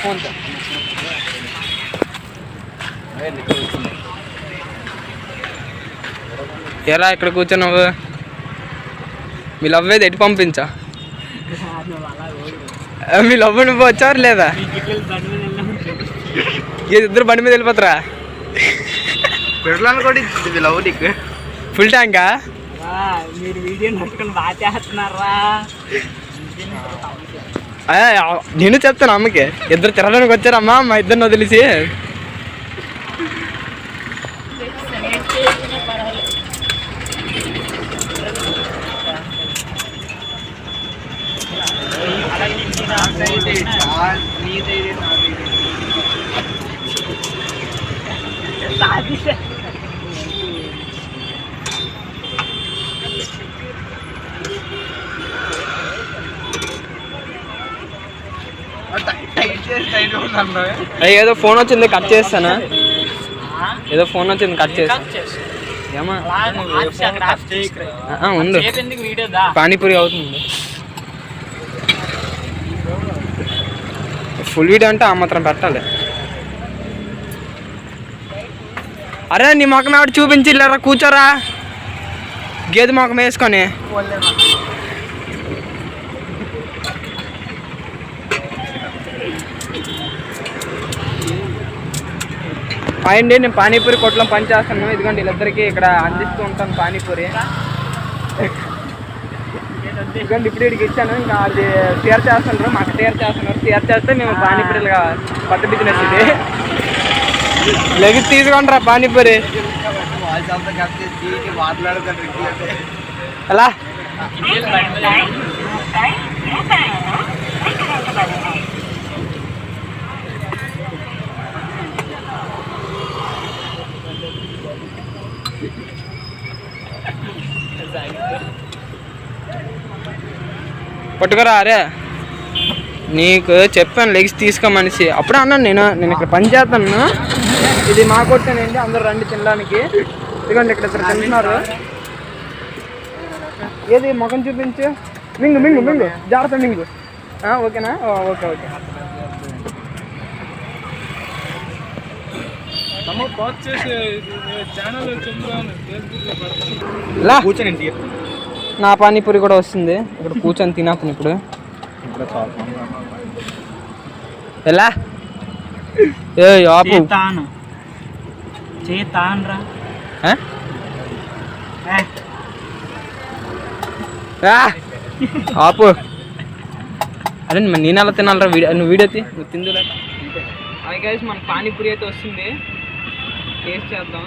Phone ఎరా ఇక్కడ కూర్చున్నావు? మీ లవ్వేది ఎటు పంపించా? మీ లవ్ నువ్వు వచ్చారు లేదా? ఇద్దరు బండి మీద వెళ్ళిపోతారా? ఫుల్ ట్యాంకా? మీరు వీడియో నడుచుకొని బాగా చేస్తున్నారా? నేను చెప్తాను అమ్మకి, ఇద్దరు తిరగడానికి వచ్చారమ్మా మా ఇద్దరిని వదిలేసి. ఏదో ఫోన్ వచ్చింది కట్ చేస్తానా? ఏదో ఫోన్ వచ్చింది కట్ చేస్తా. ఏమా ఉంది, పానీపూరి అవుతుంది. ఫుల్ వీడియో అంటే ఆ మాత్రం పెట్టాలి. అరే నీ మొఖం ఎవరు చూపించి లేరా, కూర్చోరా గేదె మొఖం వేసుకొని. అండి నేను పానీపూరి కొట్లో పని చేస్తాను. ఇదిగోండి వీళ్ళిద్దరికి ఇక్కడ అందిస్తూ ఉంటాను పానీపూరి. ఇదిగోండి ఇప్పుడు వీడికి ఇచ్చాను. ఇంకా అది షేర్ చేస్తున్నారు, మాకు షేర్ చేస్తున్నారు. షేర్ చేస్తే మేము పానీపూరిగా కొత్త బిజినెస్ ఇది. లెగి తీసుకుంటారా పానీపూరి? ఎలా పట్టుకురా? అరే నీకు చెప్పాను లెగ్స్ తీసుకోమనిసి. అప్పుడే అన్నాను నేను ఇక్కడ పని చేస్తాను, ఇది మా కొట్టేనండి, అందరూ రండి తినడానికి. ఇదిగోండి ఇక్కడ ఇద్దరు తింటున్నారు. ఏది మొఖం చూపించు, మింగు మింగు మింగు, జాగ్రత్త మింగు. ఓకేనా? Okay okay. నా పానీపూరి కూడా వస్తుంది. ఇక్కడ కూర్చొని తినేస్తాను ఇప్పుడు. ఎలా ఆపు ఆపు. అరే నేను ఎలా తినాలరా? నువ్వు వీడియో తీ, నువ్వు తిందులే. అది కలిసి మన పానీపూరి అయితే వస్తుంది, టేస్ట్ చేద్దాం.